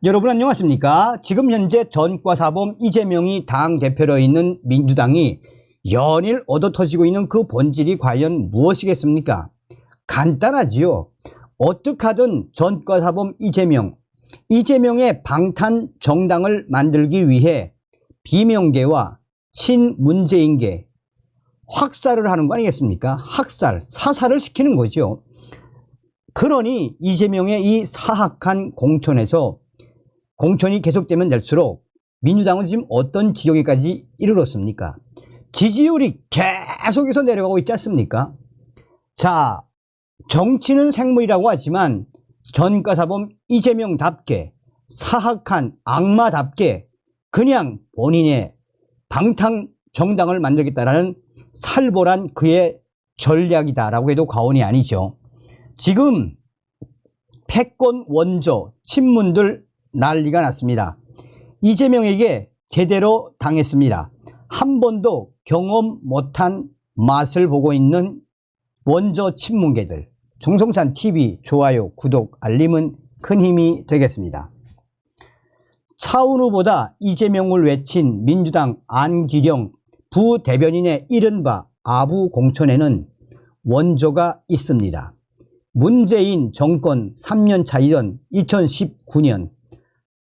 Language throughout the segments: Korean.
여러분 안녕하십니까? 지금 현재 전과사범 이재명이 당대표로 있는 민주당이 연일 얻어터지고 있는 그 본질이 과연 무엇이겠습니까? 간단하지요. 어떻게 하든 전과사범 이재명의 방탄 정당을 만들기 위해 비명계와 친문재인계 확살을 하는 거 아니겠습니까? 사살을 시키는 거죠. 그러니 이재명의 이 사악한 공천이 계속되면 될수록 민주당은 지금 어떤 지경에까지 이르렀습니까? 지지율이 계속해서 내려가고 있지 않습니까? 자, 정치는 생물이라고 하지만 전과사범 이재명답게 사악한 악마답게 그냥 본인의 방탄 정당을 만들겠다라는 살벌한 그의 전략이다라고 해도 과언이 아니죠. 지금 패권 원조 친문들 난리가 났습니다. 이재명에게 제대로 당했습니다. 한 번도 경험 못한 맛을 보고 있는 원조 친문계들. 정성찬TV 좋아요, 구독, 알림은 큰 힘이 되겠습니다. 차은우보다 이재명을 외친 민주당 안기령 부대변인의 이른바 아부 공천에는 원조가 있습니다. 문재인 정권 3년 차이던 2019년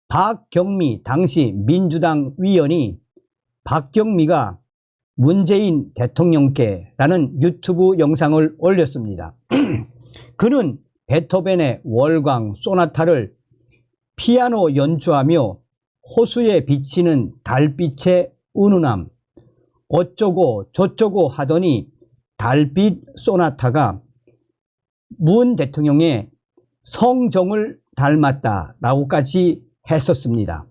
박경미 당시 민주당 위원이 박경미가 문재인 대통령께라는 유튜브 영상을 올렸습니다. 그는 베토벤의 월광 소나타를 피아노 연주하며 호수에 비치는 달빛의 은은함 어쩌고 저쩌고 하더니 달빛 소나타가 문 대통령의 성정을 닮았다라고까지 했었습니다.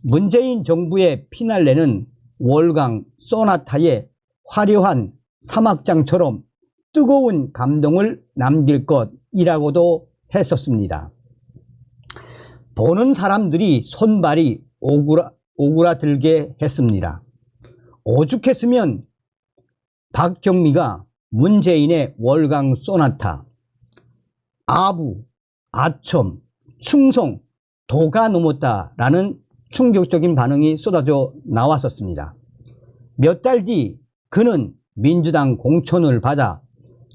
문재인 정부의 피날레는 월광 소나타의 화려한 사막장처럼 뜨거운 감동을 남길 것이라고도 했었습니다. 보는 사람들이 손발이 오그라들게 했습니다. 오죽했으면 박경미가 문재인의 월광 소나타, 아부, 아첨, 충성, 도가 넘었다라는 충격적인 반응이 쏟아져 나왔었습니다. 몇 달 뒤 그는 민주당 공천을 받아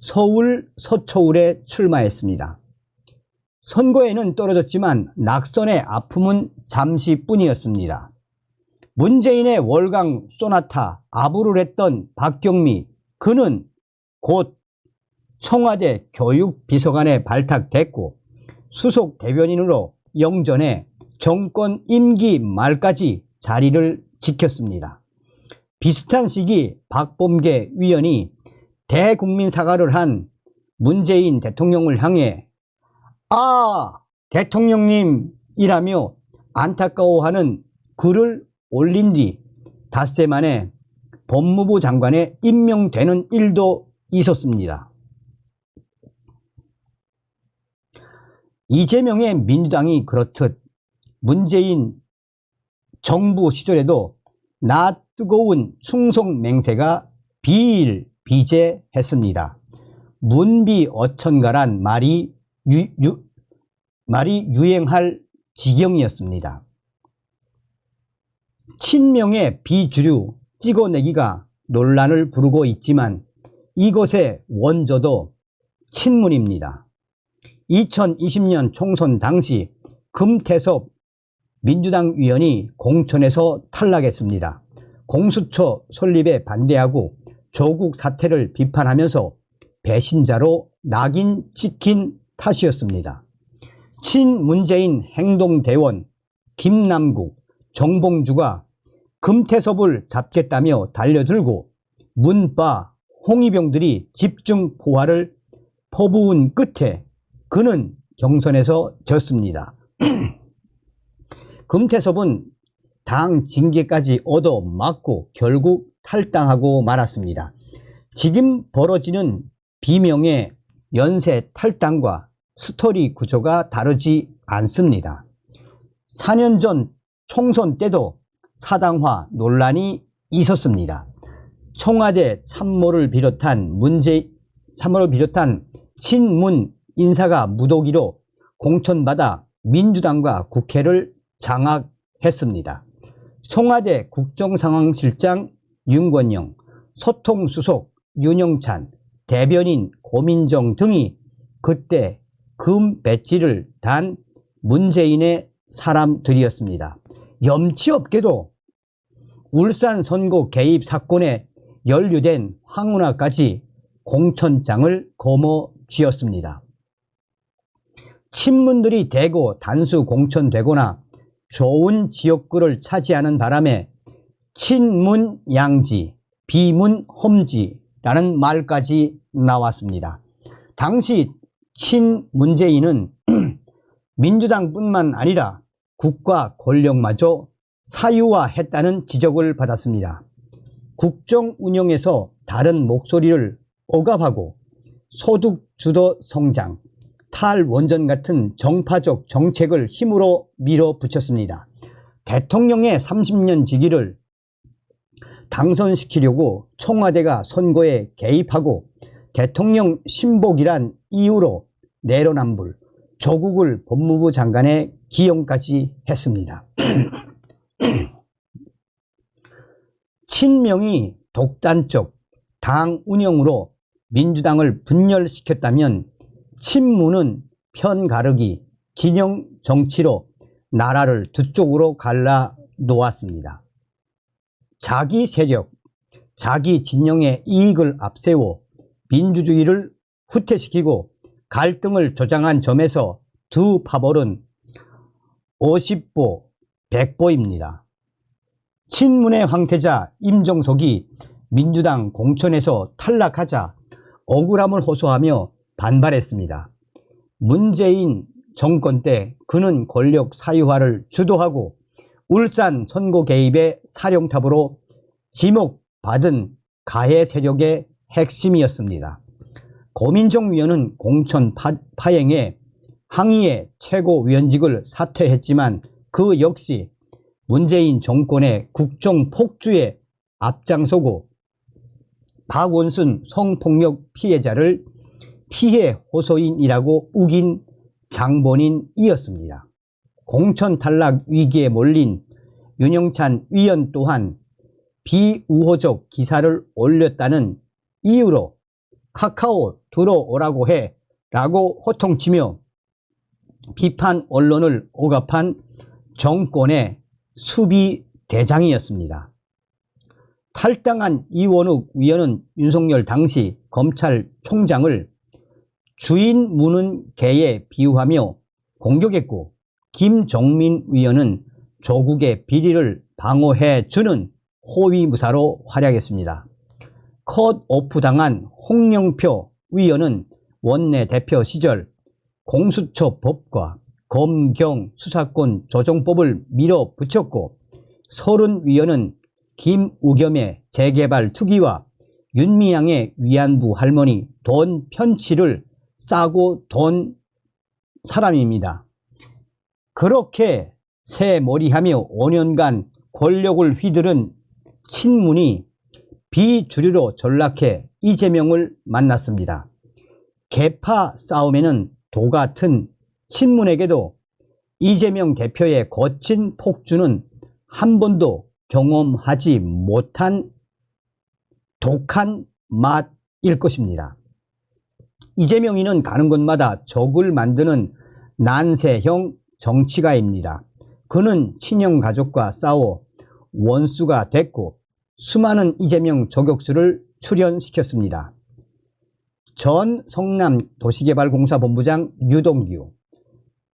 서울 서초울에 출마했습니다. 선거에는 떨어졌지만 낙선의 아픔은 잠시뿐이었습니다. 문재인의 월광 소나타 아부를 했던 박경미, 그는 곧 청와대 교육비서관에 발탁됐고 수석 대변인으로 영전에 정권 임기 말까지 자리를 지켰습니다. 비슷한 시기 박범계 위원이 대국민 사과를 한 문재인 대통령을 향해 대통령님이라며 안타까워하는 글을 올린 뒤 닷새 만에 법무부 장관에 임명되는 일도 있었습니다. 이재명의 민주당이 그렇듯 문재인 정부 시절에도 나 뜨거운 충성 맹세가 비일비재했습니다. 문비 어천가란 말이 유행할 지경이었습니다. 친명의 비주류 찍어내기가 논란을 부르고 있지만 이것의 원조도 친문입니다. 2020년 총선 당시 금태섭 민주당 위원이 공천에서 탈락했습니다. 공수처 설립에 반대하고 조국 사태를 비판하면서 배신자로 낙인 찍힌 탓이었습니다. 친문재인 행동대원 김남국, 정봉주가 금태섭을 잡겠다며 달려들고 문바, 홍위병들이 집중 포화를 퍼부은 끝에 그는 경선에서 졌습니다. 금태섭은 당 징계까지 얻어맞고 결국 탈당하고 말았습니다. 지금 벌어지는 비명의 연쇄 탈당과 스토리 구조가 다르지 않습니다. 4년 전 총선 때도 사당화 논란이 있었습니다. 청와대 참모를 비롯한 친문 인사가 무더기로 공천받아 민주당과 국회를 장악했습니다. 청와대 국정상황실장 윤건영, 소통수석 윤영찬, 대변인 고민정 등이 그때 금 배지를 단 문재인의 사람들이었습니다. 염치 없게도 울산 선거 개입 사건에 연루된 황운하까지 공천장을 거머쥐었습니다. 친문들이 대거 단수 공천되거나 좋은 지역구를 차지하는 바람에 친문 양지, 비문 험지라는 말까지 나왔습니다. 당시 친문재인은 민주당뿐만 아니라 국가 권력마저 사유화했다는 지적을 받았습니다. 국정 운영에서 다른 목소리를 억압하고 소득 주도 성장, 탈원전 같은 정파적 정책을 힘으로 밀어붙였습니다. 대통령의 30년 직위를 당선시키려고 청와대가 선거에 개입하고 대통령 신복이란 이유로 내로남불, 조국을 법무부 장관에 기용까지 했습니다. 친명이 독단적 당 운영으로 민주당을 분열시켰다면 친문은 편가르기, 진영 정치로 나라를 두 쪽으로 갈라 놓았습니다. 자기 세력, 자기 진영의 이익을 앞세워 민주주의를 후퇴시키고 갈등을 조장한 점에서 두 파벌은 50보 100보입니다. 친문의 황태자 임종석이 민주당 공천에서 탈락하자 억울함을 호소하며 반발했습니다. 문재인 정권 때 그는 권력 사유화를 주도하고 울산 선거 개입의 사령탑으로 지목받은 가해 세력의 핵심이었습니다. 고민정 위원은 공천 파행에 항의의 최고위원직을 사퇴했지만 그 역시 문재인 정권의 국정 폭주에 앞장서고 박원순 성폭력 피해자를 피해 호소인이라고 우긴 장본인이었습니다. 공천 탈락 위기에 몰린 윤영찬 위원 또한 비우호적 기사를 올렸다는 이유로 카카오 들어오라고 해 라고 호통치며 비판 언론을 억압한 정권의 수비 대장이었습니다. 탈당한 이원욱 위원은 윤석열 당시 검찰총장을 주인 무는 개에 비유하며 공격했고 김정민 위원은 조국의 비리를 방어해주는 호위무사로 활약했습니다. 컷오프 당한 홍영표 위원은 원내대표 시절 공수처법과 검경 수사권 조정법을 밀어붙였고 서른 위원은 김우겸의 재개발 투기와 윤미향의 위안부 할머니 돈 편취를 싸고 돈 사람입니다. 그렇게 새머리하며 5년간 권력을 휘두른 친문이 비주류로 전락해 이재명을 만났습니다. 계파 싸움에는 도 같은 친문에게도 이재명 대표의 거친 폭주는 한 번도 경험하지 못한 독한 맛일 것입니다. 이재명이는 가는 곳마다 적을 만드는 난세형 정치가입니다. 그는 친형 가족과 싸워 원수가 됐고 수많은 이재명 저격수를 출연시켰습니다. 전 성남도시개발공사 본부장 유동규,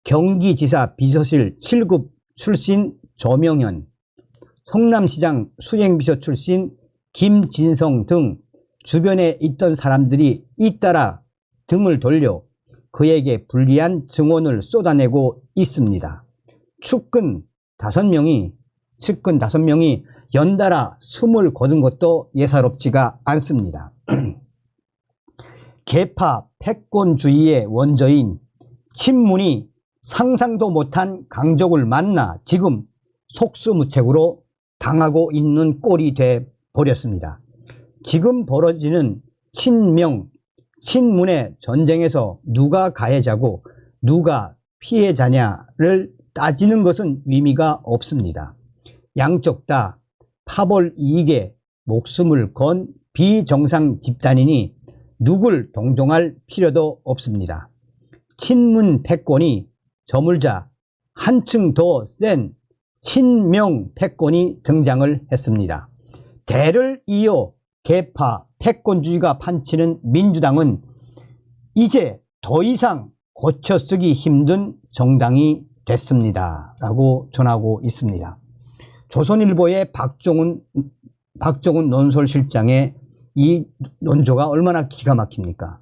경기지사 비서실 7급 출신 조명현, 성남시장 수행비서 출신 김진성 등 주변에 있던 사람들이 잇따라 등을 돌려 그에게 불리한 증언을 쏟아내고 있습니다. 측근 5명이 연달아 숨을 거둔 것도 예사롭지가 않습니다. 계파 패권주의의 원조인 친문이 상상도 못한 강적을 만나 지금 속수무책으로 당하고 있는 꼴이 돼 버렸습니다. 지금 벌어지는 친명, 친문의 전쟁에서 누가 가해자고 누가 피해자냐를 따지는 것은 의미가 없습니다. 양쪽 다 파벌 이익에 목숨을 건 비정상 집단이니 누굴 동정할 필요도 없습니다. 친문 패권이 저물자 한층 더 센 친명 패권이 등장을 했습니다. 대를 이어 개파 패권주의가 판치는 민주당은 이제 더 이상 고쳐쓰기 힘든 정당이 됐습니다. 라고 전하고 있습니다. 조선일보의 박종훈 논설실장의 이 논조가 얼마나 기가 막힙니까?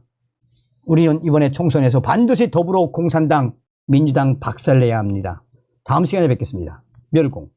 우리는 이번에 총선에서 반드시 더불어 공산당, 민주당 박살내야 합니다. 다음 시간에 뵙겠습니다. 멸공.